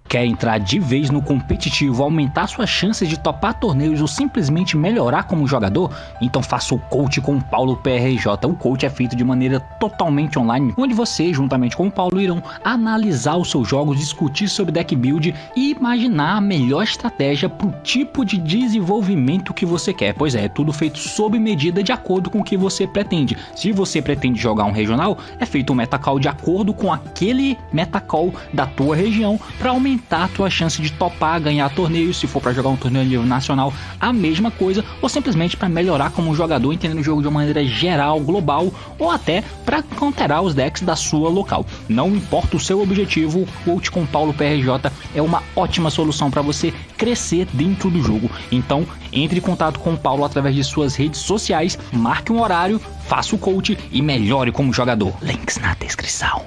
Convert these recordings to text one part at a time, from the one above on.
Quer entrar de vez no competitivo, aumentar suas chances de topar torneios ou simplesmente melhorar como jogador? Então faça o coach com o Paulo PRJ. O coach é feito de maneira totalmente online, onde você, juntamente com o Paulo, irão analisar os seus jogos, discutir sobre deck build e imaginar a melhor estratégia para o tipo de desenvolvimento que você quer. Pois é tudo feito sob medida de acordo com o que você pretende. Se você pretende jogar um regional, é feito um metacall de acordo com aquele metacall da tua região para aumentar a tua chance de topar, ganhar torneios. Se for para jogar um torneio a nível nacional, a mesma coisa, ou simplesmente para melhorar como jogador, entendendo o jogo de uma maneira geral, global, ou até para counterar os decks da sua local. Não importa o seu objetivo, o coach com Paulo PRJ é uma ótima solução para você crescer dentro do jogo. Então, entre em contato com o Paulo através de suas redes sociais, marque um horário, faça o coach e melhore como jogador. Links na descrição.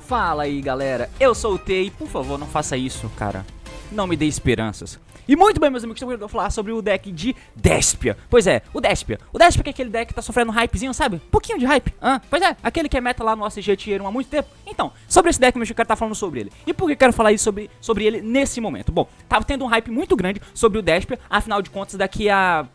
Fala aí galera, eu sou o Tei, por favor não faça isso, cara, não me dê esperanças. E muito bem meus amigos, eu vou falar sobre o deck de Despia. Pois é, o Despia que é aquele deck que tá sofrendo um hypezinho, sabe? Um pouquinho de hype, pois é, aquele que é meta lá no OCG Tier 1 há muito tempo. Então, sobre esse deck, meu quero tá falando sobre ele. E por que eu quero falar isso sobre ele nesse momento? Bom, tava tendo um hype muito grande sobre o Despia, afinal de contas daqui a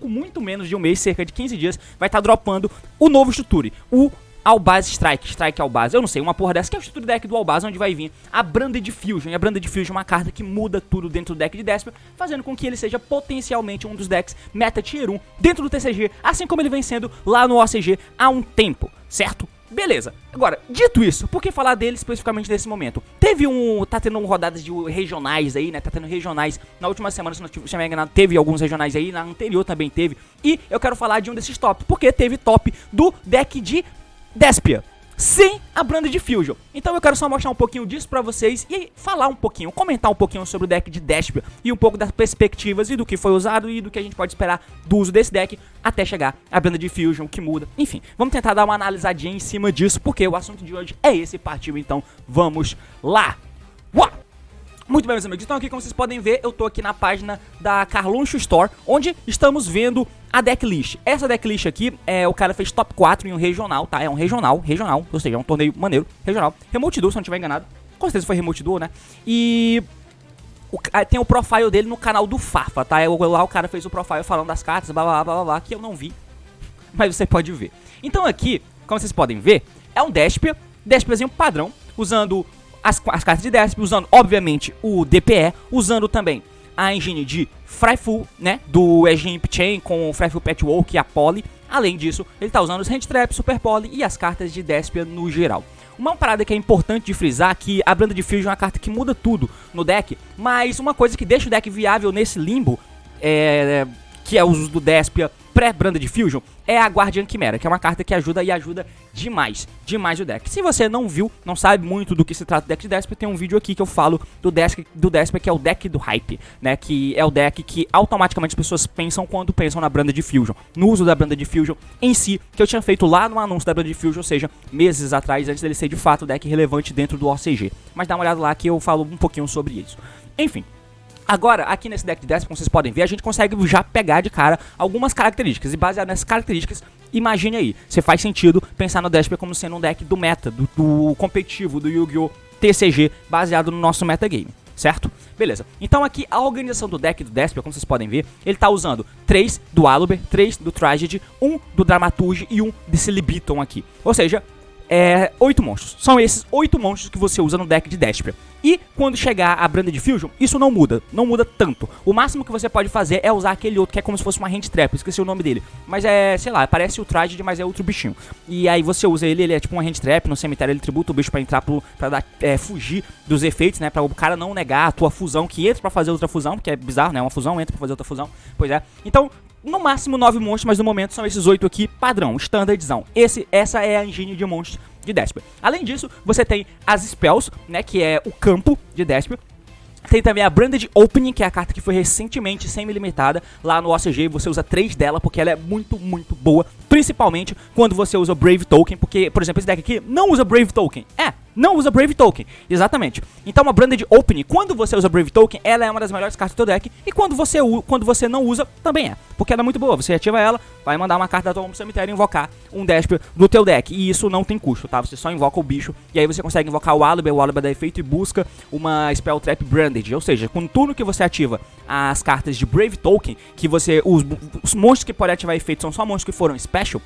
muito menos de um mês, cerca de 15 dias, vai estar dropando o novo Chuture, o Albaz Strike Albaz, eu não sei, uma porra dessa, que é o estrutura deck do Albaz, onde vai vir a Branded Fusion. E a Branded Fusion é uma carta que muda tudo dentro do deck de Despia, fazendo com que ele seja potencialmente um dos decks meta tier 1 dentro do TCG, assim como ele vem sendo lá no OCG há um tempo, certo? Beleza, agora, dito isso, por que falar dele especificamente nesse momento? Tá tendo rodadas de regionais aí, né, tá tendo regionais, na última semana, se não estiver enganado, teve alguns regionais aí, na anterior também teve, e eu quero falar de um desses top, porque teve top do deck de Despia, sem a Branded Fusion. Então eu quero só mostrar um pouquinho disso pra vocês e falar um pouquinho, comentar um pouquinho sobre o deck de Despia e um pouco das perspectivas e do que foi usado e do que a gente pode esperar do uso desse deck até chegar a Branded Fusion, que muda. Enfim, vamos tentar dar uma analisadinha em cima disso, porque o assunto de hoje é esse, partiu, então vamos lá. Uau! Muito bem, meus amigos, então aqui como vocês podem ver, eu tô aqui na página da Carluxo Store, onde estamos vendo a decklist. Essa decklist aqui, o cara fez top 4 em um regional, tá? É um regional, ou seja, é um torneio maneiro, regional. Remote Duel, se não estiver enganado. Com certeza foi Remote Duel, né? E tem o profile dele no canal do Fafa, tá? Lá o cara fez o profile falando das cartas, blá blá blá blá blá, que eu não vi, mas você pode ver. Então aqui, como vocês podem ver, é um Despiazinho padrão, usando as cartas de Despia, usando obviamente o DPE, usando também a engine de Frightful, né, do Egimp Chain com o Frightful Patchwork e a Poly. Além disso, ele tá usando os Hand Trap, Super Poly e as cartas de Despia no geral. Uma parada que é importante de frisar, que a Branded Fusion é uma carta que muda tudo no deck, mas uma coisa que deixa o deck viável nesse limbo, que é o uso do Despia pré-Branded Fusion, é a Guardian Chimera, que é uma carta que ajuda demais o deck. Se você não viu, não sabe muito do que se trata do deck de Despia, tem um vídeo aqui que eu falo do Despia, que é o deck do hype, né, que é o deck que automaticamente as pessoas pensam quando pensam na Branded Fusion, no uso da Branded Fusion em si, que eu tinha feito lá no anúncio da Branded Fusion, ou seja, meses atrás, antes dele ser de fato o deck relevante dentro do OCG. Mas dá uma olhada lá que eu falo um pouquinho sobre isso. Enfim. Agora, aqui nesse deck de Despia, como vocês podem ver, a gente consegue já pegar de cara algumas características. E baseado nessas características, imagine aí, se faz sentido pensar no Despia como sendo um deck do meta, do competitivo, do Yu-Gi-Oh! TCG, baseado no nosso metagame, certo? Beleza, então aqui a organização do deck do Despia, como vocês podem ver, ele tá usando 3 do Aluber, 3 do Tragedy, 1 do Dramaturge e 1 desse Libiton aqui. Ou seja, 8 monstros. São esses 8 monstros que você usa no deck de Despia. E quando chegar a Branded Fusion, isso não muda tanto. O máximo que você pode fazer é usar aquele outro que é como se fosse uma Hand Trap, esqueci o nome dele. Mas sei lá, parece o Tragedy, mas é outro bichinho. E aí você usa ele é tipo uma Hand Trap, no cemitério ele tributa o bicho pra entrar pra fugir dos efeitos, né, pra o cara não negar a tua fusão, que entra pra fazer outra fusão, porque é bizarro, né, uma fusão entra pra fazer outra fusão, pois é. Então, no máximo 9 monstros, mas no momento são esses 8 aqui, padrão, standardzão. Essa é a engine de monstros de Despia. Além disso, você tem as Spells, né, que é o campo de Despia. Tem também a Branded Opening, que é a carta que foi recentemente semi-limitada lá no OCG, e você usa 3 dela, porque ela é muito, muito boa, principalmente quando você usa o Brave Token, porque, por exemplo, esse deck aqui não usa Brave Token. não usa Brave Token. Exatamente. Então uma Branded Opening, quando você usa Brave Token, ela é uma das melhores cartas do teu deck. E quando você não usa, também é. Porque ela é muito boa. Você ativa ela, vai mandar uma carta da tua mão pro cemitério e invocar um Despia do teu deck. E isso não tem custo, tá? Você só invoca o bicho. E aí você consegue invocar o Aluber dá efeito e busca uma Spell Trap Branded. Ou seja, com turno que você ativa as cartas de Brave Token, que você... Os monstros que podem ativar efeito são só monstros que foram Special,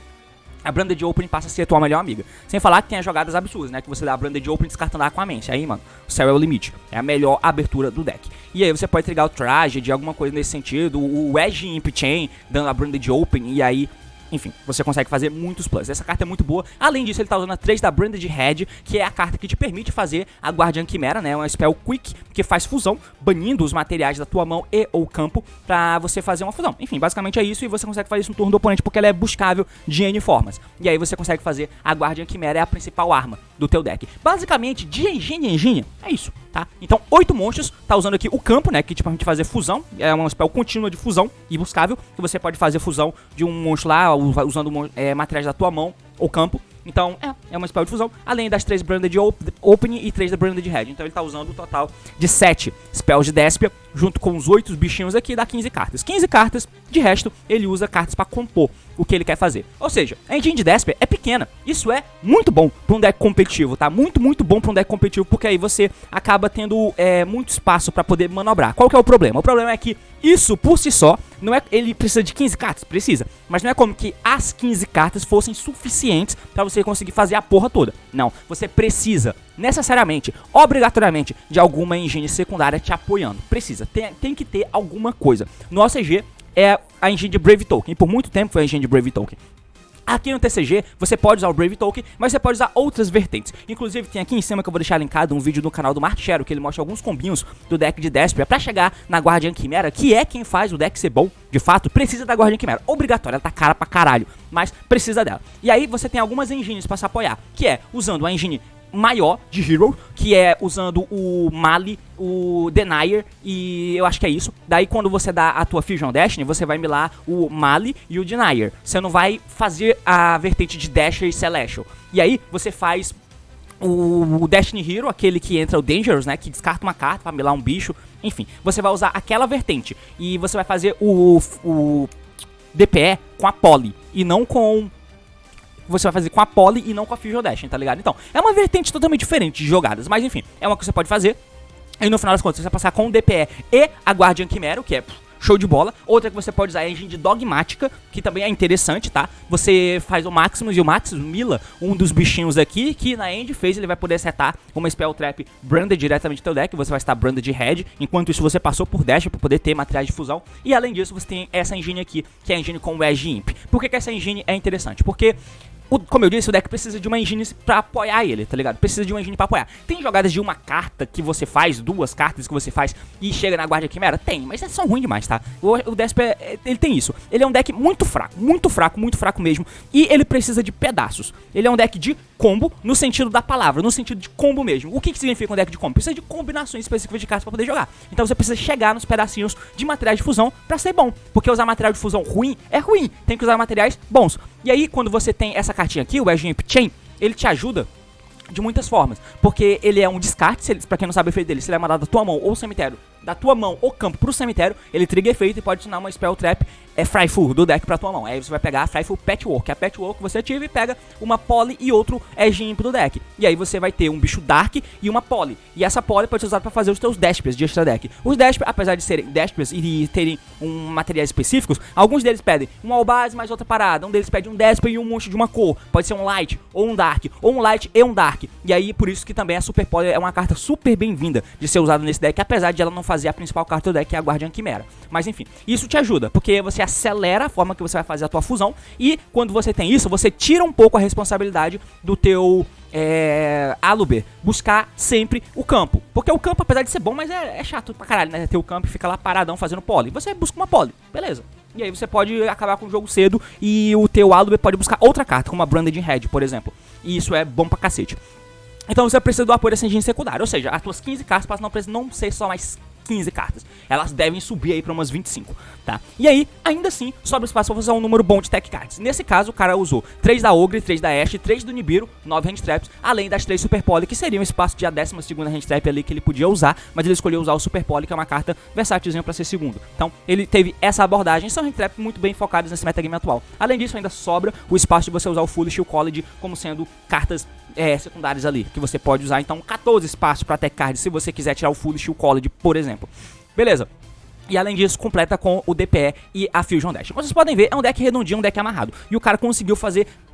a Branded Opening passa a ser a tua melhor amiga. Sem falar que tem as jogadas absurdas, né? Que você dá a Branded Opening descartando a Aquaman. Aí, mano, o céu é o limite. É a melhor abertura do deck. E aí você pode trigar o Tragedy, alguma coisa nesse sentido. O Edge Imp Chain, dando a Branded Opening. E aí, enfim, você consegue fazer muitos plus. Essa carta é muito boa. Além disso, ele tá usando a 3 da Branded Head, que é a carta que te permite fazer a Guardian Quimera, né? Uma spell quick que faz fusão, banindo os materiais da tua mão e ou campo pra você fazer uma fusão. Enfim, basicamente é isso, e você consegue fazer isso no turno do oponente porque ela é buscável de N formas. E aí você consegue fazer a Guardian Quimera, é a principal arma do teu deck. Basicamente, de engine em engine, é isso, tá? Então, 8 monstros, tá usando aqui o campo, né? Que te permite fazer fusão, é uma spell contínua de fusão e buscável, que você pode fazer fusão de um monstro lá, usando materiais da tua mão ou campo. Então, é uma spell de fusão, além das 3 Branded Opening e 3 da Branded Head. Então ele tá usando um total de 7 spells de Despia, junto com os 8 bichinhos aqui, dá 15 cartas. 15 cartas, de resto, ele usa cartas pra compor o que ele quer fazer. Ou seja, a engine de Despia é pequena. Isso é muito bom pra um deck competitivo, tá? Muito, muito bom pra um deck competitivo, porque aí você acaba tendo muito espaço pra poder manobrar. Qual que é o problema? O problema é que isso, por si só, não é... Ele precisa de 15 cartas? Precisa. Mas não é como que as 15 cartas fossem suficientes pra você conseguir fazer a porra toda. Não. Você precisa, necessariamente, obrigatoriamente, de alguma engine secundária te apoiando. Precisa. Tem que ter alguma coisa. No OCG é a engine de Brave Token. E por muito tempo foi a engine de Brave Token. Aqui no TCG, você pode usar o Brave Token, mas você pode usar outras vertentes. Inclusive, tem aqui em cima que eu vou deixar linkado um vídeo no canal do Martichero, que ele mostra alguns combinhos do deck de Despia pra chegar na Guardian Quimera, que é quem faz o deck ser bom, de fato, precisa da Guardian Quimera. Obrigatório, ela tá cara pra caralho, mas precisa dela. E aí, você tem algumas engines pra se apoiar, que é usando a engine maior de Hero, que é usando o Mali, o Denier, e eu acho que é isso. Daí quando você dá a tua Fusion Destiny, você vai milar o Mali e o Denier. Você não vai fazer a vertente de Dasher e Celestial. E aí você faz o Destiny Hero, aquele que entra o Dangerous, né, que descarta uma carta pra milar um bicho. Enfim, você vai usar aquela vertente e você vai fazer o DPE com a Poly e não com... Você vai fazer com a Poly e não com a Fusion Destiny, tá ligado? Então, é uma vertente totalmente diferente de jogadas, mas enfim, é uma que você pode fazer. E no final das contas, você vai passar com o DPE e a Guardian Quimera, que é show de bola. Outra que você pode usar é a engine de Dogmática, que também é interessante, tá? Você faz o Maximus e o Maximus mila um dos bichinhos aqui, que na end phase ele vai poder setar uma Spell Trap Branded diretamente no teu deck. Você vai estar Branded Head, enquanto isso você passou por Dash para poder ter materiais de fusão. E além disso, você tem essa engine aqui, que é a engine com o Edge Imp. Por que essa engine é interessante? Porque... como eu disse, o deck precisa de uma engine pra apoiar ele, tá ligado? Precisa de uma engine pra apoiar. Tem jogadas de uma carta que você faz, 2 cartas que você faz e chega na Guardia Quimera? Tem, mas são ruins demais, tá? O Despia, ele tem isso. Ele é um deck muito fraco mesmo. E ele precisa de pedaços. Ele é um deck de combo, no sentido da palavra, no sentido de combo mesmo. O que significa um deck de combo? Precisa de combinações específicas de cartas pra poder jogar. Então você precisa chegar nos pedacinhos de materiais de fusão pra ser bom. Porque usar material de fusão ruim é ruim. Tem que usar materiais bons. E aí, quando você tem essa cartinha aqui, o Edge Imp Chain, ele te ajuda de muitas formas, porque ele é um descarte, pra quem não sabe o efeito dele, se ele é mandado da tua mão ou cemitério, da tua mão ou campo pro cemitério, ele triga efeito e pode adicionar uma Spell Trap Frightful do deck pra tua mão. Aí você vai pegar a Frightful Patchwork, a Patchwork você ativa e pega uma Poly e outro Edge Imp do deck. E aí você vai ter um bicho Dark e uma Poly. E essa Poly pode ser usada pra fazer os teus Despias de extra deck. Os Despias, apesar de serem Despias e terem materiais específicos, alguns deles pedem um Albaz mais outra parada, um deles pede um Despia e um monstro de uma cor. Pode ser um Light ou um Dark, ou um Light e um Dark. E aí por isso que também a Super Poly é uma carta super bem-vinda de ser usada nesse deck, apesar de ela não fazer a principal carta do deck, que é a Guardian Quimera. Mas enfim, isso te ajuda, porque você acelera a forma que você vai fazer a tua fusão, e quando você tem isso, você tira um pouco a responsabilidade do teu Aluber buscar sempre o campo. Porque o campo, apesar de ser bom, mas é chato pra caralho, né? Ter o campo e fica lá paradão fazendo poly. Você busca uma poly, beleza. E aí você pode acabar com o jogo cedo e o teu Aluber pode buscar outra carta, como a Branded Head, por exemplo. E isso é bom pra cacete. Então você precisa do apoio dessa engine secundária, ou seja, as tuas 15 cartas passam não ser só mais 15 cartas. Elas devem subir aí pra umas 25, tá? E aí, ainda assim, sobra espaço pra usar um número bom de tech cards. Nesse caso, o cara usou 3 da Ogre, 3 da Ashe, 3 do Nibiru, 9 hand traps, além das 3 Super Poly, que seriam um espaço de a 12ª hand trap ali que ele podia usar, mas ele escolheu usar o Super Poly, que é uma carta versátilzinha pra ser segundo. Então, ele teve essa abordagem, são hand traps muito bem focadas nesse metagame atual. Além disso, ainda sobra o espaço de você usar o Foolish e o College como sendo cartas secundárias ali, que você pode usar. Então, 14 espaços pra tech cards, se você quiser tirar o Foolish e o College, por exemplo. Beleza. E além disso, completa com o DPE e a Fusion Dash. Como vocês podem ver, é um deck redondinho, um deck amarrado. E o cara conseguiu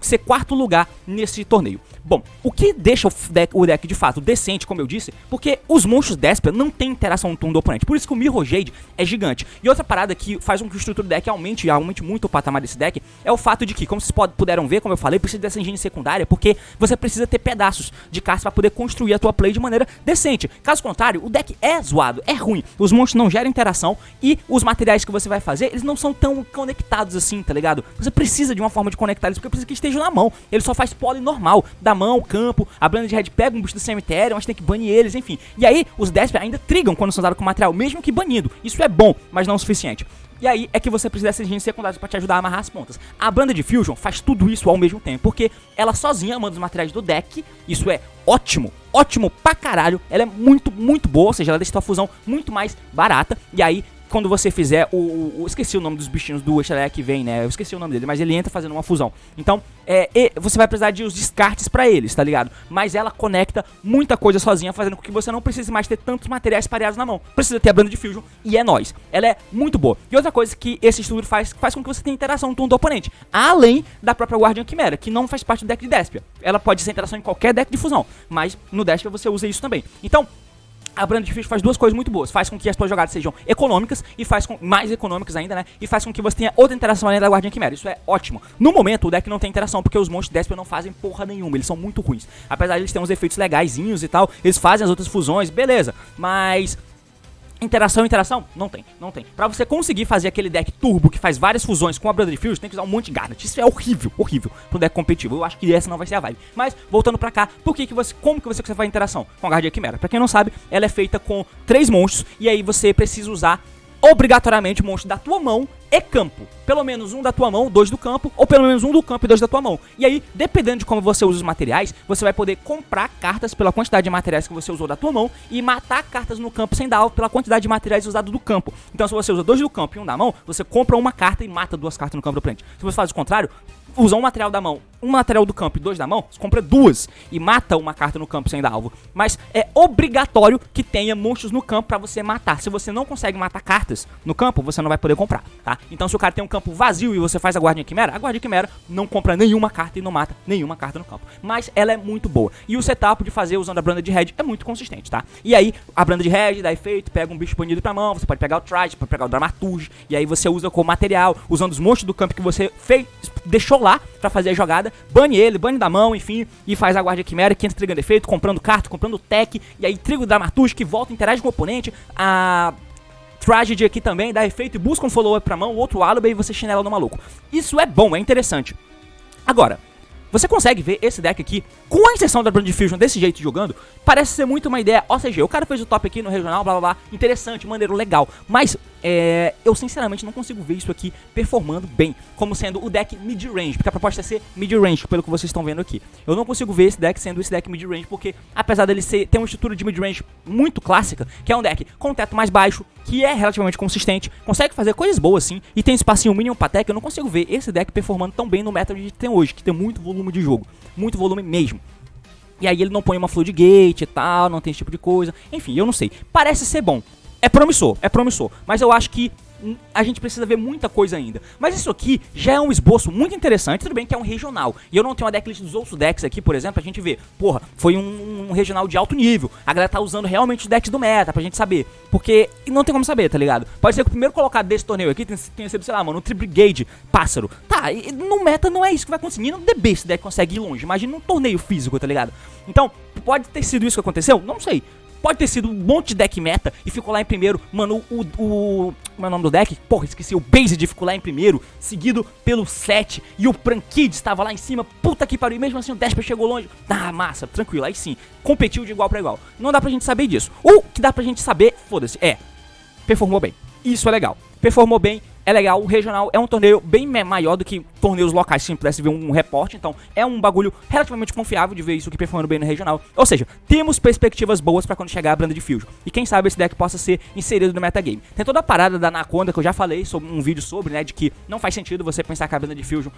ser quarto lugar nesse torneio. Bom, o que deixa o deck de fato decente, como eu disse, porque os monstros Despia não tem interação no turno do oponente. Por isso que o Mirror Jade é gigante. E outra parada que faz com que o estrutura do deck aumente muito o patamar desse deck é o fato de que, como vocês puderam ver, como eu falei, precisa dessa engine secundária, porque você precisa ter pedaços de cartas para poder construir a tua play de maneira decente. Caso contrário, o deck é zoado, é ruim. Os monstros não geram interação e os materiais que você vai fazer, eles não são tão conectados assim, tá ligado? Você precisa de uma forma de conectar eles, porque precisa que estejam na mão. Ele só faz poly normal, da mão, campo, a Blanda de Red pega um bicho do cemitério, mas tem que banir eles, enfim. E aí, os Despia ainda trigam quando são usados com material, mesmo que banido. Isso é bom, mas não o suficiente. E aí é que você precisa dessas engines secundárias pra te ajudar a amarrar as pontas. A Blanda de Fusion faz tudo isso ao mesmo tempo, porque ela sozinha manda os materiais do deck, isso é ótimo. Ótimo pra caralho, ela é muito boa, ou seja, ela deixa a tua fusão muito mais barata. E aí, quando você fizer esqueci o nome dos bichinhos do Extra que vem, né? Eu esqueci o nome dele, mas ele entra fazendo uma fusão. Então, você vai precisar de os descartes pra eles, tá ligado? Mas ela conecta muita coisa sozinha, fazendo com que você não precise mais ter tantos materiais pareados na mão. Precisa ter a Blanda de Fusion e é nóis. Ela é muito boa. E outra coisa que esse estudo faz com que você tenha interação no turno do oponente. Além da própria Guardiã Quimera, que não faz parte do deck de Despia. Ela pode ser interação em qualquer deck de fusão, mas no Despia você usa isso também. Então, a Blanda de Fusion faz duas coisas muito boas. Faz com que as suas jogadas sejam econômicas e faz com mais econômicas ainda, né? E faz com que você tenha outra interação além da Guardiã Quimera. Isso é ótimo. No momento, o deck não tem interação, porque os monstros Despia não fazem porra nenhuma. Eles são muito ruins. Apesar de eles terem uns efeitos legaisinhos e tal, eles fazem as outras fusões, beleza. Mas interação, não tem. Pra você conseguir fazer aquele deck turbo que faz várias fusões com a Blanda de Fusion, tem que usar um monte de Garnet. Isso é horrível pro deck competitivo. Eu acho que essa não vai ser a vibe. Mas, voltando pra cá, como que você faz interação com a Guardiã Quimera? Pra quem não sabe, ela é feita com 3 monstros, e aí você precisa usar obrigatoriamente monstros da tua mão e campo. Pelo menos um da tua mão, 2 do campo, ou pelo menos um do campo e 2 da tua mão. E aí, dependendo de como você usa os materiais, você vai poder comprar cartas pela quantidade de materiais que você usou da tua mão e matar cartas no campo sem dar alvo pela quantidade de materiais usados do campo. Então, se você usa 2 do campo e 1 da mão, você compra uma carta e mata 2 cartas no campo do oponente. Se você faz o contrário, usa um material da mão, um material do campo e 2 da mão, você compra 2 e mata uma carta no campo sem dar alvo. Mas é obrigatório que tenha monstros no campo pra você matar. Se você não consegue matar cartas no campo, você não vai poder comprar, tá? Então, se o cara tem um campo vazio e você faz a Guardiã Quimera, a Guardiã Quimera não compra nenhuma carta e não mata nenhuma carta no campo. Mas ela é muito boa. E o setup de fazer usando a Blanda de Red é muito consistente, tá? E aí, a Blanda de Red dá efeito, pega um bicho banido pra mão, você pode pegar o Trage, pode pegar o Dramaturge, e aí você usa como material, usando os monstros do campo que você deixou lá pra fazer a jogada, bane da mão, enfim, e faz a Guardiã Quimera que entra trigando efeito, comprando carta, comprando tech, e aí triga o Dramaturge que volta, interage com o oponente, a Tragedy aqui também dá efeito e busca um follow-up pra mão, o outro Alibi e você chinela no maluco. Isso é bom, é interessante. Agora, você consegue ver esse deck aqui, com a inserção da Blanda de Fusion desse jeito jogando, parece ser muito uma ideia OCG. O cara fez o top aqui no regional, blá blá blá, interessante, maneiro, legal. Mas, eu sinceramente não consigo ver isso aqui performando bem, como sendo o deck mid-range, porque a proposta é ser mid-range, pelo que vocês estão vendo aqui. Eu não consigo ver esse deck sendo esse deck mid-range, porque apesar dele ter uma estrutura de mid-range muito clássica, que é um deck com teto mais baixo, que é relativamente consistente, consegue fazer coisas boas sim, e tem espacinho mínimo pra tech, eu não consigo ver esse deck performando tão bem no meta que a gente tem hoje, que tem muito volume de jogo, muito volume mesmo. E aí ele não põe uma Floodgate e tal, não tem esse tipo de coisa, enfim, eu não sei. Parece ser bom, é promissor, mas eu acho que a gente precisa ver muita coisa ainda. Mas isso aqui já é um esboço muito interessante. Tudo bem que é um regional, e eu não tenho uma decklist dos outros decks aqui, por exemplo, a gente vê, porra, foi um regional de alto nível. A galera tá usando realmente os decks do meta, pra gente saber. Porque não tem como saber, tá ligado? Pode ser que o primeiro colocado desse torneio aqui tenha sido, sei lá, mano, um Tri-Brigade Pássaro. Tá, e no meta não é isso que vai conseguir. No DB esse deck consegue ir longe. Imagina num torneio físico, tá ligado? Então, pode ter sido isso que aconteceu? Não sei. Pode ter sido um monte de deck meta e ficou lá em primeiro. Mano, como é o nome do deck? Porra, esqueci. O Based ficou lá em primeiro, seguido pelo 7. E o Prankid estava lá em cima. Puta que pariu. E mesmo assim o Despia chegou longe. Ah, massa, tranquilo. Aí sim, competiu de igual pra igual. Não dá pra gente saber disso. O que dá pra gente saber, foda-se, performou bem. Isso é legal. Performou bem, é legal. O regional é um torneio bem maior do que torneios locais, se a gente pudesse ver um reporte. Então é um bagulho relativamente confiável de ver isso aqui performando bem no regional. Ou seja, temos perspectivas boas pra quando chegar a Brand de Fusion. E quem sabe esse deck possa ser inserido no metagame. Tem toda a parada da Anaconda que eu já falei sobre um vídeo sobre, né, de que não faz sentido você pensar que a Brand de Fusion,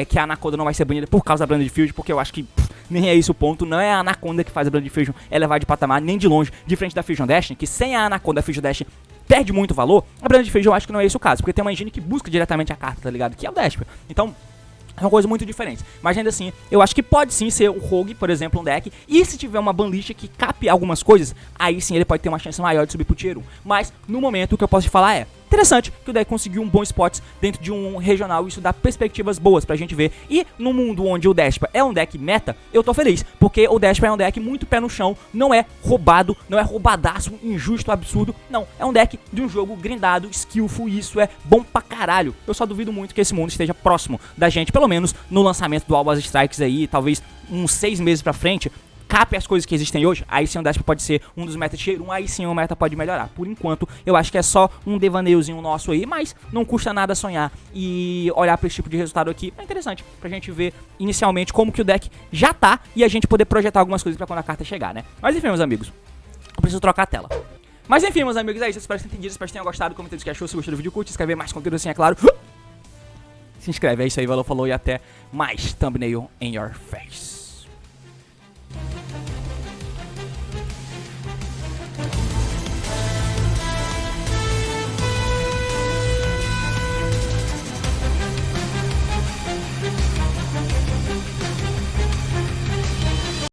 que a Anaconda não vai ser banida por causa da Brand de Fusion, porque eu acho que nem é isso o ponto. Não é a Anaconda que faz a Brand de Fusion elevar de patamar, nem de longe, diferente da Fusion Dash, que sem a Anaconda a Fusion Dash perde muito valor. A Brand de Fusion eu acho que não é esse o caso, porque tem uma engine que busca diretamente a carta, tá ligado? Que é o Despia. Então, é uma coisa muito diferente. Mas ainda assim, eu acho que pode sim ser o Rogue, por exemplo, um deck. E se tiver uma banlist que cape algumas coisas, aí sim ele pode ter uma chance maior de subir pro Tier 1. Mas, no momento, o que eu posso te falar é interessante que o deck conseguiu um bom spot dentro de um regional. Isso dá perspectivas boas pra gente ver. E no mundo onde o Despia é um deck meta, eu tô feliz. Porque o Despia é um deck muito pé no chão. Não é roubado, não é roubadaço, injusto, absurdo. Não, é um deck de um jogo grindado, skillful. E isso é bom pra caralho. Eu só duvido muito que esse mundo esteja próximo da gente. Pelo menos no lançamento do Albaz Strikes aí, talvez uns 6 meses pra frente, cape as coisas que existem hoje, aí sim o Despia pode ser um dos meta tier 1, aí sim o meta pode melhorar. Por enquanto, eu acho que é só um devaneiozinho nosso aí, mas não custa nada sonhar e olhar pra esse tipo de resultado aqui. É interessante pra gente ver inicialmente como que o deck já tá e a gente poder projetar algumas coisas pra quando a carta chegar, né? Mas enfim, meus amigos, eu preciso trocar a tela. Mas enfim, meus amigos, é isso. Espero que tenham entendido, espero que tenham gostado. Comenta o que achou, se gostou do vídeo, curte, se inscrever mais conteúdo assim, é claro. Se inscreve, é isso aí, valeu, falou e até mais thumbnail in your face.